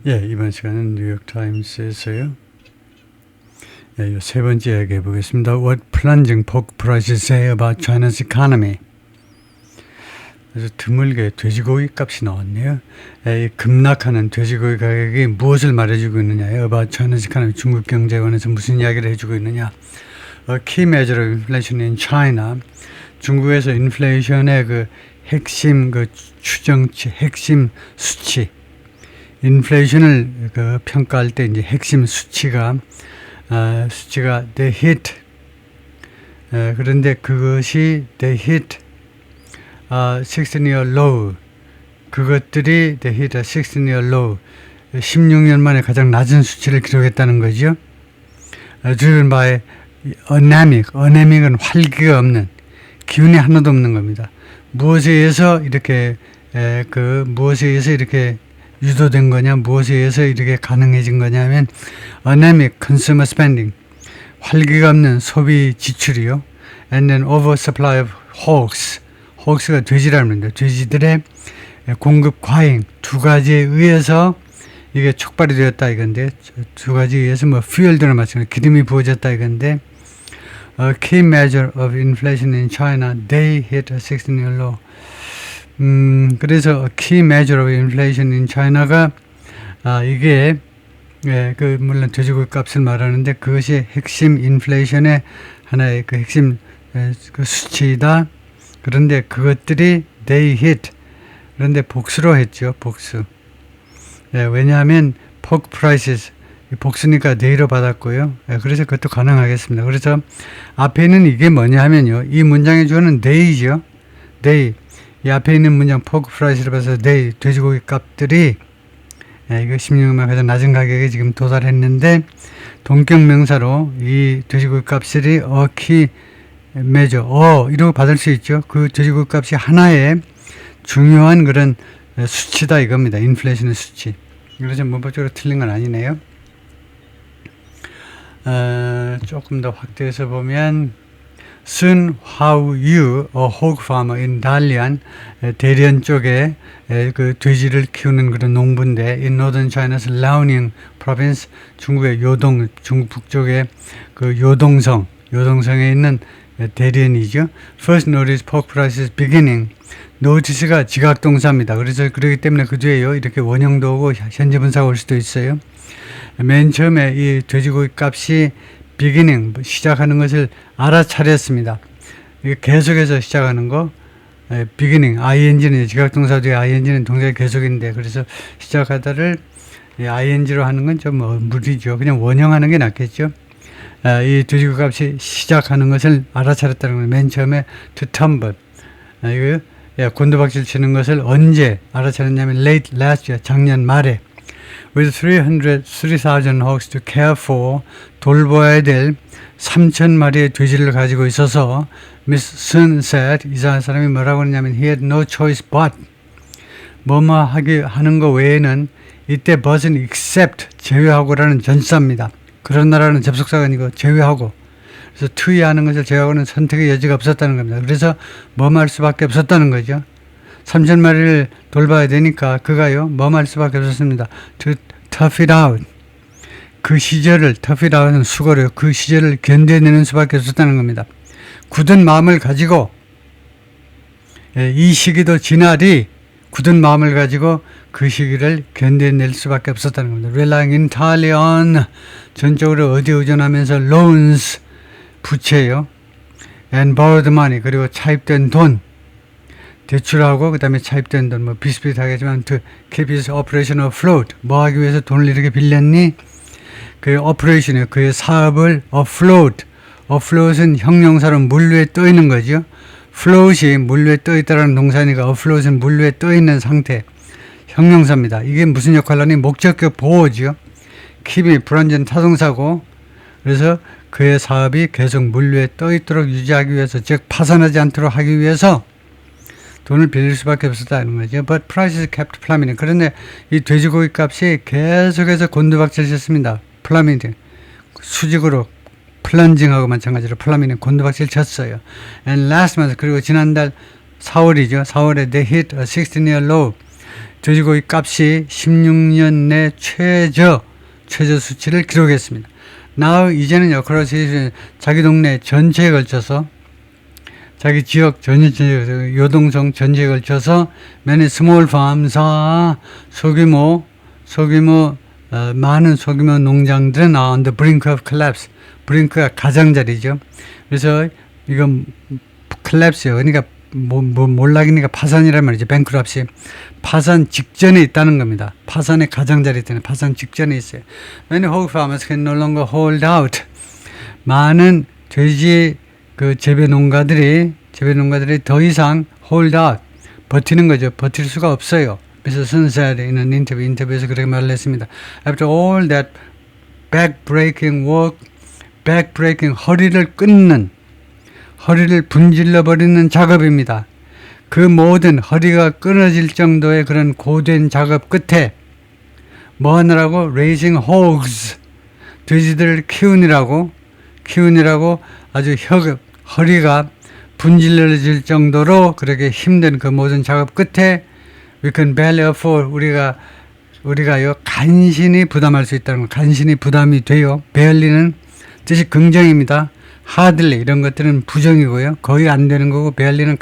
예, 이번 시간은 뉴욕타임스에서요. 예, 세 번째 이야기 해보겠습니다. What plunging pork prices say about China's economy? 그래서 드물게 돼지고기 값이 나왔네요. 이 급락하는 돼지고기 가격이 무엇을 말해주고 있느냐? About China's economy, 중국 경제에 관해서 무슨 이야기를 해주고 있느냐? A key measure of inflation in China. 중국에서 인플레이션의 그 핵심 그 추정치, 핵심 수치. 인플레이션을 그 평가할 때 이제 핵심 수치가 they hit. 그런데 그것이 they hit 16-year low. 그것들이 they hit a 16-year low. 16년 만에 가장 낮은 수치를 기록했다는 거죠. driven by anemic. anemic은 활기가 없는, 기운이 하나도 없는 겁니다. 무엇에 의해서 이렇게 유도된 거냐, 무엇에 의해서 이렇게 가능해진 거냐면 anemic consumer spending, 활기가 없는 소비 지출이요. And then oversupply of hogs. hogs가 돼지라는 겁니다. 돼지들의 공급 과잉, 두 가지에 의해서 이게 촉발이 되었다 이건데, 두 가지에 의해서 fuel드나 마찬가지로 기름이 부어졌다 이건데, a key measure of inflation in China, they hit a 16-year low. 그래서 key measure of inflation in China가 이게 물론 돼지고기 값을 말하는데 그것이 핵심 인플레이션의 하나의 그 핵심 그 수치이다. 그런데 그것들이 they hit. 그런데 복수로 했죠. 복수. 왜냐하면 pork prices 복수니까 they로 받았고요. 그래서 그것도 가능하겠습니다. 그래서 앞에 있는 이게 뭐냐 하면요. 이 문장의 주어는 they죠. they. 이 앞에 있는 문장 포크 프라이스를 봐서 they 돼지고기 값들이 이거 16년만 가장 낮은 가격에 지금 도달했는데, 동격 명사로 이 돼지고기 값들이 키 매저 이러고 받을 수 있죠. 그 돼지고기 값이 하나의 중요한 그런 수치다 이겁니다. 인플레이션의 수치. 그래서 문법적으로 틀린 건 아니네요. 조금 더 확대해서 보면 Soon Hao Yu, a hog farmer in Dalian, 대련 쪽에 그 돼지를 키우는 그런 농부인데, in northern China's Liaoning province, 중국의 중국 북쪽의 그 요동성에 있는 대련이죠. First notice pork prices beginning. notice가 지각동사입니다. 그래서 그렇기 때문에 그 뒤에요 이렇게 원형도 오고 현재 분사가 올 수도 있어요. 맨 처음에 이 돼지고기 값이 beginning, 시작하는 것을 알아차렸습니다. 이게 계속해서 시작하는 거, beginning, ing는 지각동사 뒤에 ing는 동작의 계속인데, 그래서 시작하다를 ing로 하는 건 좀 무리죠. 그냥 원형하는 게 낫겠죠. 이 돼지고기 값이 시작하는 것을 알아차렸다는 건 맨 처음에 to tumble, 이거 곤두박질 치는 것을 언제 알아차렸냐면 late last year, 작년 말에. With 3,000 hogs to care for, 돌봐야 될 3,000마리의 돼지를 가지고 있어서 Miss Sun said, 이 사람이 뭐라고 하냐면 he had no choice but, 하는 거 외에는, 이때 but은 except, 제외하고라는 전치사입니다. 그러나라는 접속사가 아니고 제외하고, 그래서 to에 하는 것을 제외하고는 선택의 여지가 없었다는 겁니다. 그래서 할 수밖에 없었다는 거죠. 3,000마리를 돌봐야 되니까 그가요 할 수밖에 없었습니다. To tough it out. 그 시절을, tough it out은 수고로요. 그 시절을 견뎌내는 수밖에 없었다는 겁니다. 굳은 마음을 가지고, 이 시기도 지나리 굳은 마음을 가지고 그 시기를 견뎌낼 수밖에 없었다는 겁니다. Relying entirely on, 전적으로 어디에 의존하면서 loans, 부채요. And borrowed money, 그리고 차입된 돈, 대출하고 그 다음에 차입된 돈 비슷비슷하겠지만 to keep his operation afloat, 하기 위해서 돈을 이렇게 빌렸니? 그 operation이요, 그의 사업을 afloat. afloat은 형용사로 물 위에 떠 있는 거죠. float이 물 위에 떠 있다라는 동사니까 afloat은 물 위에 떠 있는 상태, 형용사입니다. 이게 무슨 역할을 하니? 목적격 보호죠. keep이 불완전 타동사고, 그래서 그의 사업이 계속 물 위에 떠 있도록 유지하기 위해서, 즉 파산하지 않도록 하기 위해서 돈을 빌릴 수밖에 없었다는 거죠. But prices kept plummeting. 그런데 이 돼지고기 값이 계속해서 곤두박질 쳤습니다. plummeting. 수직으로 플런징하고 마찬가지로 plummeting, 곤두박질 쳤어요. And last month, 그리고 지난달 4월이죠. 4월에 they hit a 16-year low. 돼지고기 값이 16년 내 최저 수치를 기록했습니다. 이제는요, 그렇지, 자기 동네 전체에 걸쳐서, 자기 지역 전체, 요동성 전체에 걸쳐서, many small farms, 많은 소규모 농장들은 on the brink of collapse. 브링크가 가장자리죠. 그래서, 이건, collapse요. 그러니까, 몰락이니까 파산이란 말이죠. bankruptcy. 파산 직전에 있다는 겁니다. 파산의 가장자리 때문에 파산 직전에 있어요. Many hog farmers can no longer hold out. 많은 돼지 재배 농가들이 더 이상 hold out, 버티는 거죠. 버틸 수가 없어요. 그래서 선사에 있는 인터뷰에서 그렇게 말을 했습니다. After all that back-breaking work, 허리를 분질러 버리는 작업입니다. 그 모든 허리가 끊어질 정도의 그런 고된 작업 끝에 뭐 하느라고? Raising hogs. 돼지들을 키우느라고 아주 허리가 분질러질 정도로 그렇게 힘든 그 모든 작업 끝에 we can barely afford. 우리가요, 간신히 부담할 수 있다는 거. 간신히 부담이 돼요. barely는 뜻이 긍정입니다. hardly 이런 것들은 부정이고요. 거의 안 되는 거고, barely는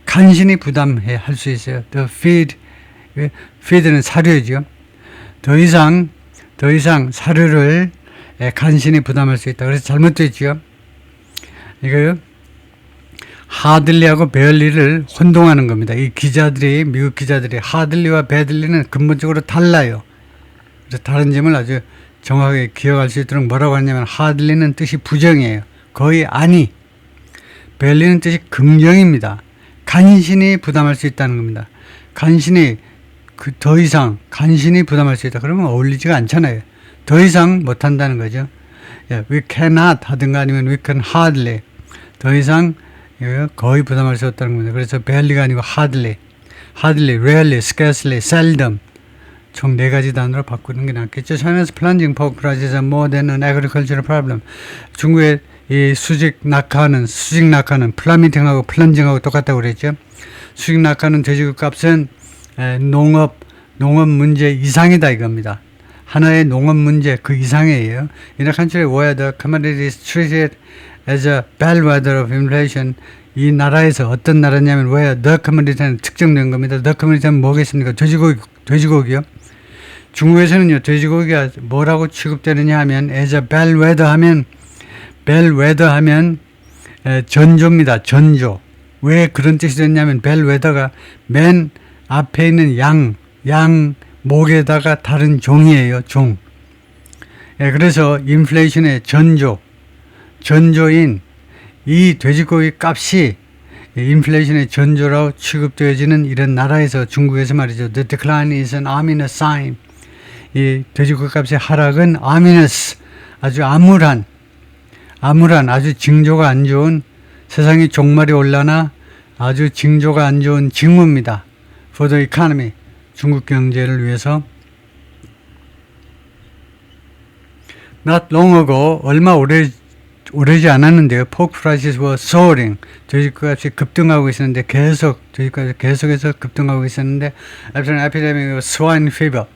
간신히 부담해 할 수 있어요. The feed는 사료죠. 더 이상 사료를 간신히 부담할 수 있다. 그래서 잘못됐죠. 이거요, hardly하고 barely를 혼동하는 겁니다. 이 미국 기자들이 hardly와 badly는 근본적으로 달라요. 그래서 다른 점을 아주 정확하게 기억할 수 있도록 뭐라고 하냐면, hardly는 뜻이 부정이에요. 거의 아니. barely는 뜻이 긍정입니다. 간신히 부담할 수 있다는 겁니다. 더 이상 간신히 부담할 수 있다. 그러면 어울리지가 않잖아요. 더 이상 못한다는 거죠. We cannot 하든가 아니면 we can hardly. 더 이상 거의 부담할 수 없다는 겁니다. 그래서 barely가 아니고 hardly, rarely, scarcely, seldom. 총 4가지 단어로 바꾸는 게 낫겠죠. China's plunging pork prices are more than an agricultural problem. 중국의 이 수직 낙하는 플라미팅하고 플런징하고 똑같다고 그랬죠. 수직 낙하는 돼지고기 값은 농업 문제 이상이다 이겁니다. 하나의 농업 문제 그 이상이에요. In a country where the commodity is treated as a bellwether of inflation, 이 나라에서 어떤 나라냐면 where the commodity는 특정된 겁니다. The commodity는 뭐겠습니까? 돼지고기요. 중국에서는요, 돼지고기가 뭐라고 취급되느냐 하면 as a bellwether 하면 전조입니다. 전조. 왜 그런 뜻이 됐냐면 bellwether가 맨 앞에 있는 양 목에다가 다른 종이에요. 종. 그래서 인플레이션의 전조인 이 돼지고기 값이 인플레이션의 전조라고 취급되어지는 이런 나라에서, 중국에서 말이죠. The decline is an ominous sign. 이 돼지고기 값의 하락은 ominous, 아주 암울한, 아주 징조가 안 좋은, 세상이 종말이 올라나 아주 징조가 안 좋은 징후입니다. For the economy, 중국 경제를 위해서. Not long ago, 얼마 오래지 않았는데요. Pork prices were soaring. 돼지고기 값이 급등하고 있었는데, 돼지고기 계속해서 급등하고 있었는데, after an epidemic of swine fever.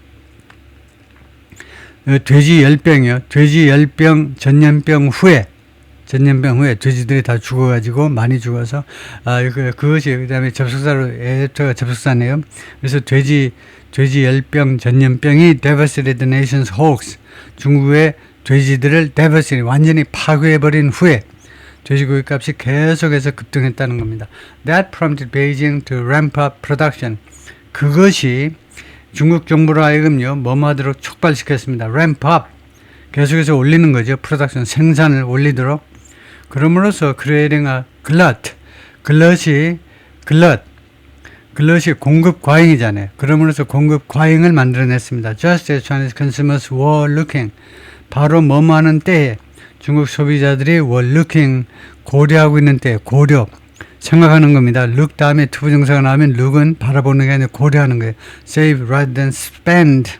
돼지 열병 전염병 후에 돼지들이 다 죽어가지고, 많이 죽어서, 그것이, 그 다음에 에집트가 접속사네요. 그래서 돼지 열병 전염병이 devastated the nation's hogs. 중국의 돼지들을 완전히 파괴해버린 후에 돼지고기 값이 계속해서 급등했다는 겁니다. That prompted Beijing to ramp up production. 그것이 중국 정부로 하여금요, 뭐하도록 촉발시켰습니다. Ramp up. 계속해서 올리는 거죠. 프로덕션, 생산을 올리도록. 그럼으로써 creating a glut. 공급 과잉이잖아요. 그럼으로써 공급 과잉을 만들어냈습니다. Just as Chinese consumers were looking. 바로 뭐하는 때에 중국 소비자들이 were looking, 고려하고 있는 때에, 생각하는 겁니다. look 다음에 투부정사가 나오면 look은 바라보는 게 아니라 고려하는 거예요. save rather than spend.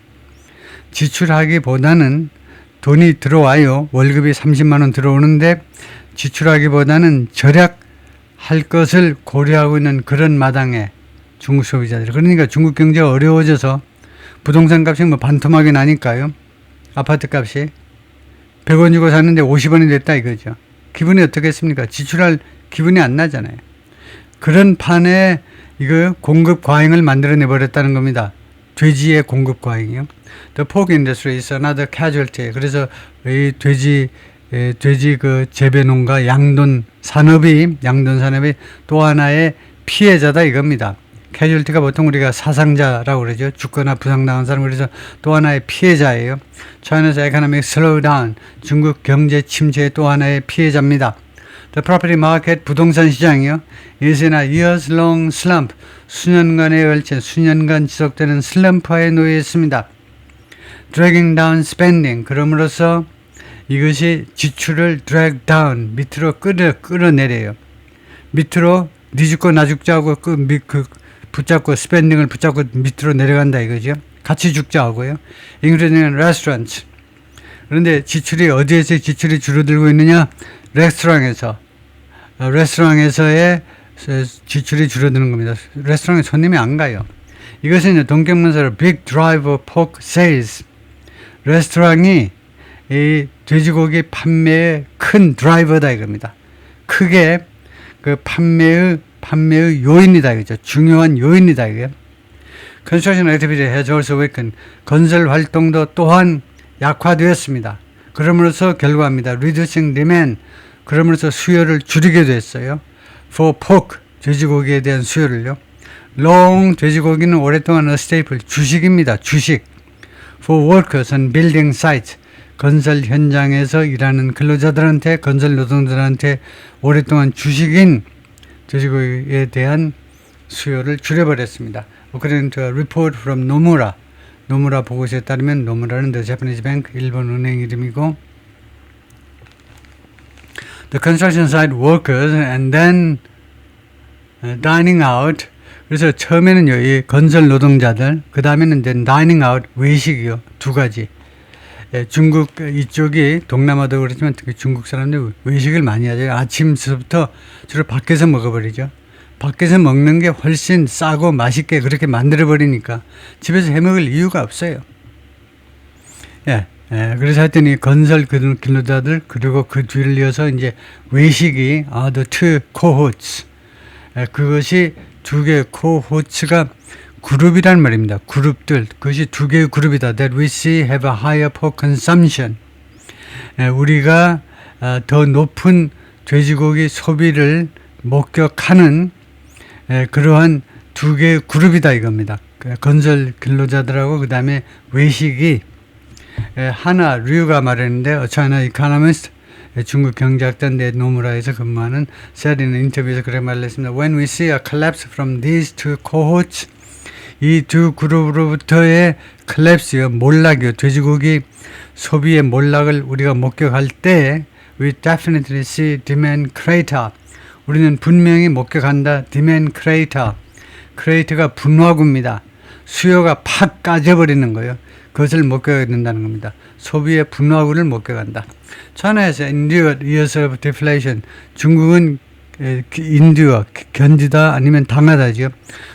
지출하기보다는 돈이 들어와요. 월급이 30만 원 들어오는데 지출하기보다는 절약할 것을 고려하고 있는 그런 마당에 중국 소비자들이. 그러니까 중국 경제가 어려워져서 부동산 값이 뭐 반토막이 나니까요. 아파트 값이 100원 주고 샀는데 50원이 됐다 이거죠. 기분이 어떻겠습니까? 지출할 기분이 안 나잖아요. 그런 판에 이거 공급 과잉을 만들어내 버렸다는 겁니다. 돼지의 공급 과잉이요. The pork industry is another casualty. 그래서 이 돼지 그 재배 농가 양돈 산업이 또 하나의 피해자다 이겁니다. 캐주얼티가 보통 우리가 사상자라고 그러죠. 죽거나 부상당한 사람. 그래서 또 하나의 피해자예요. China's economic slowdown. 중국 경제 침체의 또 하나의 피해자입니다. The property market. 부동산 시장이요. is in a years long slump. 수년간에 걸친 수년간 지속되는 슬럼프에 놓여 있습니다. Dragging down spending. 그럼으로써 이것이 지출을 drag down. 밑으로 끌어내려요. 밑으로 니 죽고 나 죽자고 붙잡고 스pen딩을 붙잡고 밑으로 내려간다 이거죠. 같이 죽자 하고요. including restaurants. 그런데 지출이 어디에서 지출이 줄어들고 있느냐? 레스토랑에서의 지출이 줄어드는 겁니다. 레스토랑에 손님이 안 가요. 이것은 동경문서로 big drive of pork sales. 레스토랑이 이 돼지고기 판매의 큰 드라이버다 이겁니다. 크게 그 판매의 요인이다 이거죠. 중요한 요인이다 이게. Construction activity has also weakened. 건설 활동도 또한 약화되었습니다. 그러므로서 결과입니다. Reducing demand. 그러므로서 수요를 줄이게 됐어요. For pork. 돼지고기에 대한 수요를요. Long. 돼지고기는 오랫동안 a staple. 주식입니다. 주식. For workers on building sites. 건설 현장에서 일하는 근로자들한테 건설 노동자들한테 오랫동안 주식인 돼지고기에 대한 수요를 줄여버렸습니다. According to a report from 노무라. 노무라 보고서에 따르면 노무라는 The Japanese Bank 일본 은행 이름이고 The construction site workers and then dining out. 그래서 처음에는요 이 건설 노동자들 그 다음에는 then dining out 외식이요. 두 가지. 중국 이쪽이 동남아도 그렇지만 특히 중국 사람들 외식을 많이 하죠. 아침부터 주로 밖에서 먹어버리죠. 밖에서 먹는 게 훨씬 싸고 맛있게 그렇게 만들어버리니까 집에서 해먹을 이유가 없어요. 그래서 하여튼 이 건설 근로자들 그리고 그 뒤를 이어서 이제 외식이 the two cohorts. 그것이 두 개의 cohorts가 그룹이란 말입니다. 그룹들. 그것이 두 개의 그룹이다. That we see have a higher pork consumption. 우리가 더 높은 돼지고기 소비를 목격하는 그러한 두 개의 그룹이다 이겁니다. 건설 근로자들하고 그 다음에 외식이 하나 류가 말했는데 China economist 중국 경제학자인데 노무라에서 근무하는 said in 인터뷰에서 그렇게 말했습니다. When we see a collapse from these two cohorts 이 두 그룹으로부터의 컬랩스요, 몰락이요, 돼지고기 소비의 몰락을 우리가 목격할 때 we definitely see demand crater. 우리는 분명히 목격한다. demand crater. crater가 분화구입니다. 수요가 팍 까져버리는 거예요. 그것을 목격하게 된다는 겁니다. 소비의 분화구를 목격한다. China에서 endure years of deflation. 중국은 인디와 견디다 아니면 당하다죠.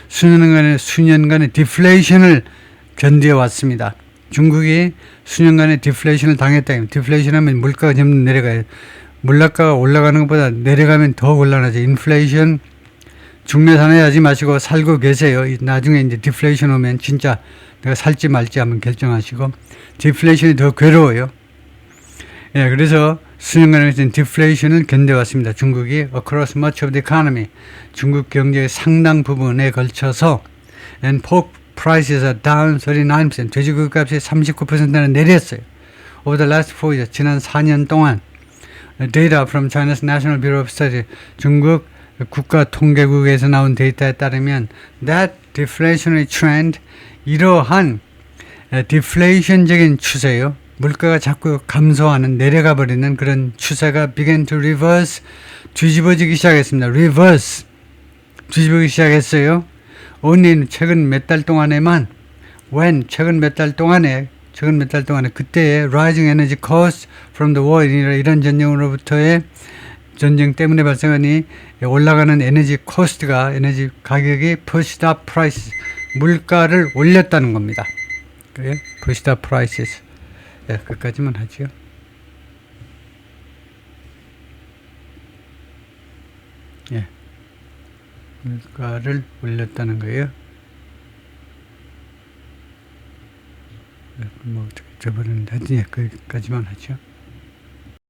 수년간의 디플레이션을 견디어 왔습니다. 중국이 수년간의 디플레이션을 당했다. 디플레이션 하면 물가가 점점 내려가요. 물가가 올라가는 것보다 내려가면 더 곤란하죠. 인플레이션 중매 산하하지 마시고 살고 계세요. 나중에 이제 디플레이션 오면 진짜 내가 살지 말지 한번 결정하시고 디플레이션이 더 괴로워요. 그래서 수년간의 디플레이션을 견뎌왔습니다. 중국이 across much of the economy. 중국 경제의 상당 부분에 걸쳐서 and pork prices are down 39%. 돼지고기 값이 39%나 내렸어요. Over the last 4 years. 지난 4년 동안 data from China's National Bureau of Studies. 중국 국가통계국에서 나온 데이터에 따르면 that deflationary trend 이러한 디플레이션적인 추세요. 물가가 자꾸 감소하는 내려가 버리는 그런 추세가 began to reverse 뒤집어지기 시작했습니다. reverse 뒤집어지기 시작했어요. only 최근 몇 달 동안에만 최근 몇 달 동안에 그때의 rising energy costs from the war 이런 전쟁으로부터의 전쟁 때문에 발생하니 올라가는 에너지 코스트가 에너지 가격이 pushed up prices 물가를 올렸다는 겁니다. 그래요? pushed up prices. 예, 그까지만 하죠. 예. 물가를 올렸다는 거예요. 뭐 어떻게 저버리는데 하여튼 예, 거기까지만 하죠.